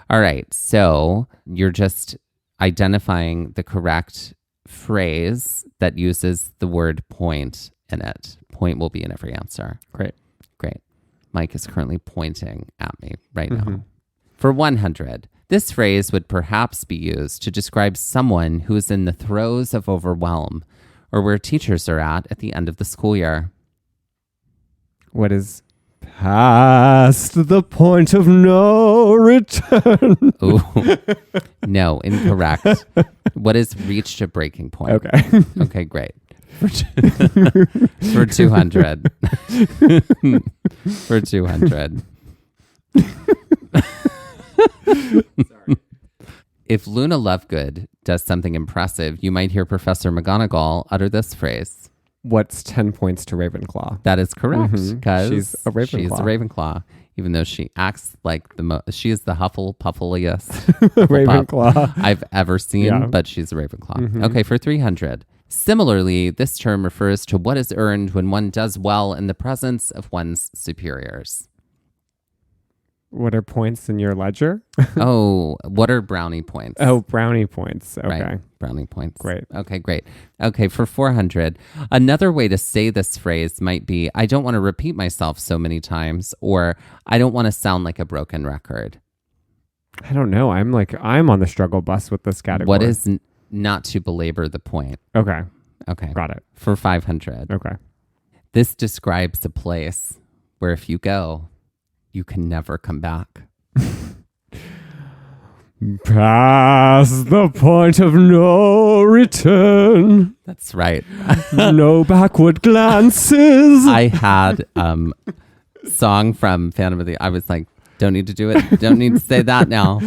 All right. So you're just identifying the correct phrase that uses the word point in it. Point will be in every answer. Great. Great. Mike is currently pointing at me right now. For 100, this phrase would perhaps be used to describe someone who is in the throes of overwhelm or where teachers are at the end of the school year. What is past the point of no return? Ooh. No, incorrect. What is reached a breaking point? Okay. Okay, great. For 200. For 200. If Luna Lovegood does something impressive, you might hear Professor McGonagall utter this phrase. What's 10 points to Ravenclaw? That is correct, because She's a Ravenclaw. She's a Ravenclaw, even though she acts like she is the Hufflepuffiest Ravenclaw. I've ever seen, Yeah. but she's a Ravenclaw. Okay, for 300. Similarly, this term refers to what is earned when one does well in the presence of one's superiors. What are points in your ledger? Oh, what are brownie points? Oh, brownie points. Okay. Right, brownie points. Great. Okay, great. Okay, for 400, another way to say this phrase might be, I don't want to repeat myself so many times, or I don't want to sound like a broken record. I don't know. I'm on the struggle bus with this category. What is not to belabor the point? Okay. Okay. Got it. For 500, Okay. this describes a place where if you go, you can never come back. Past the point of no return. That's right. No backward glances. I had song from Phantom of the... I was like, don't need to do it. Don't need to say that now.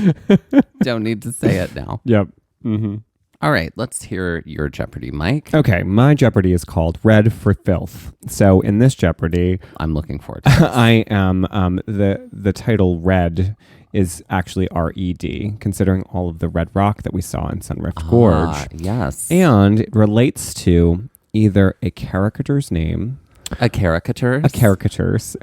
Don't need to say it now. Yep. Mm-hmm. All right, let's hear your Jeopardy, Mike. Okay, my Jeopardy is called Red for Filth. So in this Jeopardy, I'm looking forward to this. I am the title Red is actually R-E-D, considering all of the red rock that we saw in Sunrift Gorge. Yes. And it relates to either a caricator's name, a caricature, a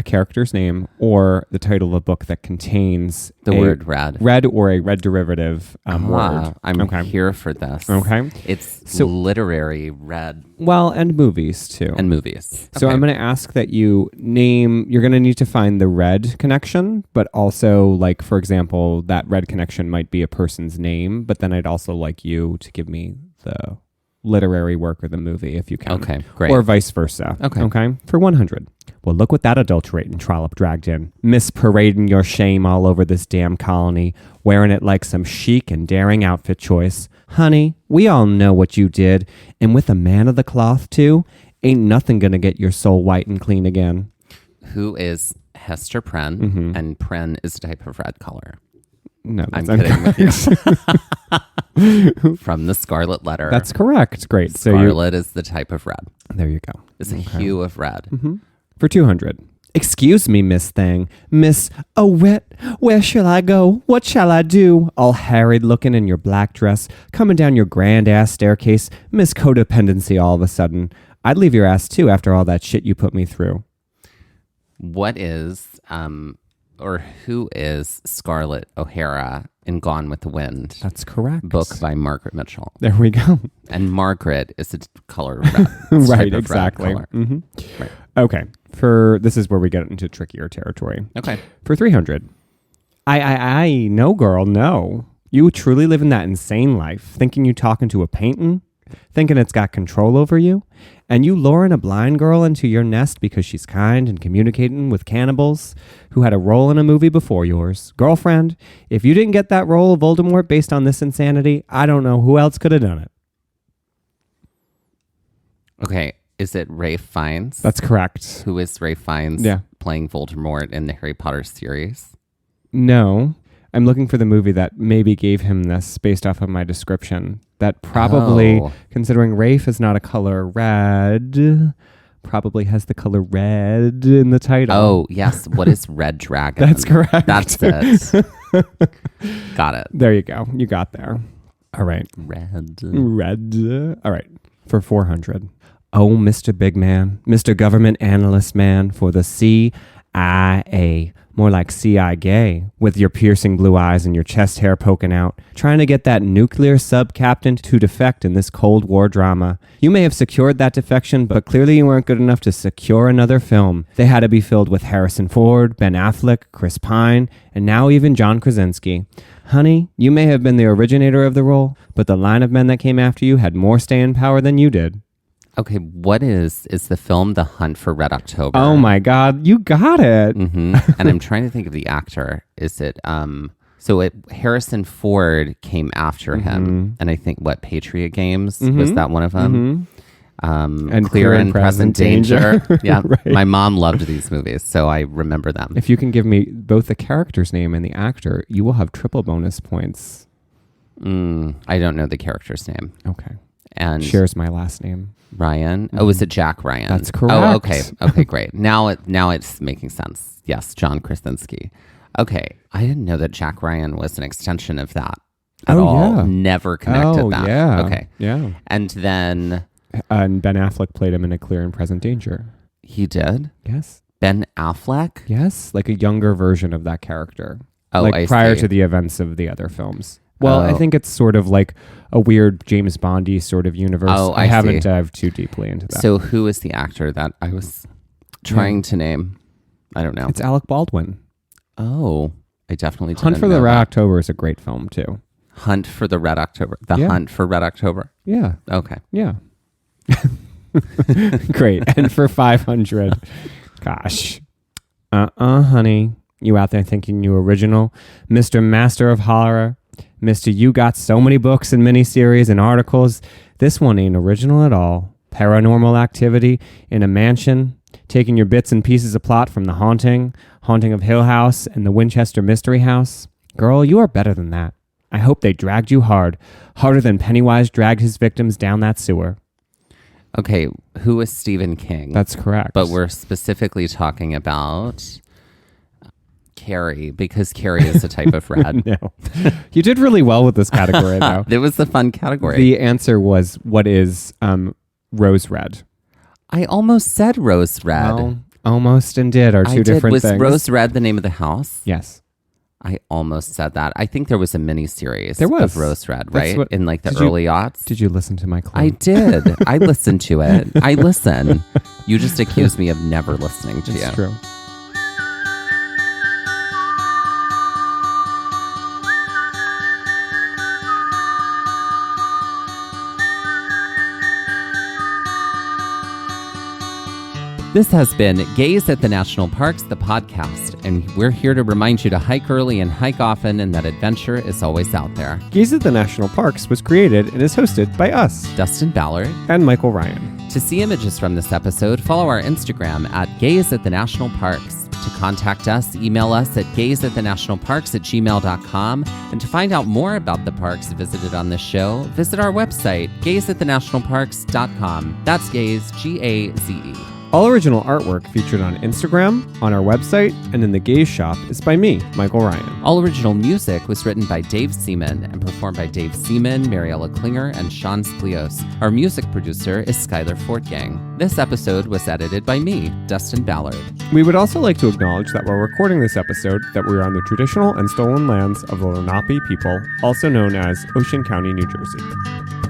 character's name, or the title of a book that contains the word red. Red or a red derivative word. I'm here for this. Okay. It's literary red. Well, and movies too. And movies. So Okay. I'm going to ask that you're going to need to find the red connection, but also, like, for example, that red connection might be a person's name, but then I'd also like you to give me the literary work or the movie if you can. Okay, great. Or vice versa. Okay. For 100. Well, look what that adulterating trollop dragged in. Misparading your shame all over this damn colony, wearing it like some chic and daring outfit choice. Honey, we all know what you did, and with a man of the cloth too, ain't nothing gonna get your soul white and clean again. Who is Hester Prynne? Mm-hmm. And Prynne is a type of red color. No, I'm that's kidding with you. From the Scarlet Letter. That's correct. Great. Scarlet is the type of red. There you go. It's a hue of red. Mm-hmm. For 200. Excuse me, Miss Thing. Miss, where shall I go? What shall I do? All harried looking in your black dress, coming down your grand ass staircase, Miss Codependency all of a sudden. I'd leave your ass too after all that shit you put me through. What is, or who is Scarlett O'Hara in Gone with the Wind? That's correct. Book by Margaret Mitchell. There we go. And Margaret is a color red. Right, exactly. Mm-hmm. Right. Okay. This is where we get into trickier territory. Okay. For 300. No, girl, no. You truly live in that insane life, thinking you talking to a painting, thinking it's got control over you, and you luring a blind girl into your nest because she's kind and communicating with cannibals who had a role in a movie before yours. Girlfriend, if you didn't get that role of Voldemort based on this insanity, I don't know who else could have done it. Okay. Is it Ralph Fiennes? That's correct. Who is Ralph Fiennes playing Voldemort in the Harry Potter series? No. I'm looking for the movie that maybe gave him this based off of my description. That probably, considering Rafe is not a color red, probably has the color red in the title. Oh, yes. What is Red Dragon? That's correct. That's it. Got it. There you go. You got there. All right. Red. All right. For 400. Oh, Mr. Big Man, Mr. Government Analyst Man for the CIA. More like C.I. Gay, with your piercing blue eyes and your chest hair poking out, trying to get that nuclear sub-captain to defect in this Cold War drama. You may have secured that defection, but clearly you weren't good enough to secure another film. They had to be filled with Harrison Ford, Ben Affleck, Chris Pine, and now even John Krasinski. Honey, you may have been the originator of the role, but the line of men that came after you had more staying power than you did. Okay, what is the film The Hunt for Red October? Oh my God, you got it. Mm-hmm. And I'm trying to think of the actor. Is it, Harrison Ford came after him, and I think, Patriot Games? Was that one of them? And Clear and Present Danger. Yeah, Right. My mom loved these movies, so I remember them. If you can give me both the character's name and the actor, you will have triple bonus points. I don't know the character's name. Okay. And shares my last name. Ryan. Oh, is it Jack Ryan? That's correct. Oh, okay. Okay, great. Now it's making sense. Yes, John Krasinski. Okay. I didn't know that Jack Ryan was an extension of that at all. Yeah. Never connected that. Yeah. Okay. Yeah. And then And Ben Affleck played him in A Clear and Present Danger. he did? Yes. Ben Affleck? Yes. Like a younger version of that character. Oh, like I prior see. to the events of the other films. Well, I Oh. think it's sort of like a weird James Bondy sort of universe. Oh, I haven't see. dived too deeply into that. So who is the actor that I was trying to name? I don't know. It's Alec Baldwin. Oh, I definitely didn't Hunt for know the Red that. October is a great film too. Hunt for the Red October. The Yeah. Hunt for Red October. Yeah. Okay. Yeah. Great. And for 500, gosh. Honey. You out there thinking you original? Mr. Master of Horror. Mr. You got so many books and miniseries and articles. This one ain't original at all. Paranormal Activity in a mansion. Taking your bits and pieces of plot from The Haunting of Hill House and the Winchester Mystery House. Girl, you are better than that. I hope they dragged you hard. Harder than Pennywise dragged his victims down that sewer. Okay, who is Stephen King? That's correct. But we're specifically talking about Carrie, because Carrie is a type of red. No. You did really well with this category, though. It was a fun category. The answer was, what is rose red? I almost said rose red. Well, almost and did are two different things. Was Rose Red the name of the house? Yes. I almost said that. I think there was a mini series There was. of Rose Red, right? In like the Did you- early aughts. Did you listen to my clue? I did. I listened to it. I listen. You just accused me of never listening to you. It's true. This has been Gaze at the National Parks, the podcast, and we're here to remind you to hike early and hike often, and that adventure is always out there. Gaze at the National Parks was created and is hosted by us, Dustin Ballard. and Michael Ryan. To see images from this episode, follow our Instagram at Gaze at the National Parks. To contact us, email us at gazeatthenationalparks@gmail.com. And to find out more about the parks visited on this show, visit our website, gazeatthenationalparks.com. That's Gaze, G-A-Z-E. All original artwork featured on Instagram, on our website, and in the Gaze Shop is by me, Michael Ryan. All original music was written by Dave Seaman and performed by Dave Seaman, Mariella Klinger, and Sean Sklios. Our music producer is Skyler Fortgang. This episode was edited by me, Dustin Ballard. We would also like to acknowledge that while recording this episode, that we are on the traditional and stolen lands of the Lenape people, also known as Ocean County, New Jersey.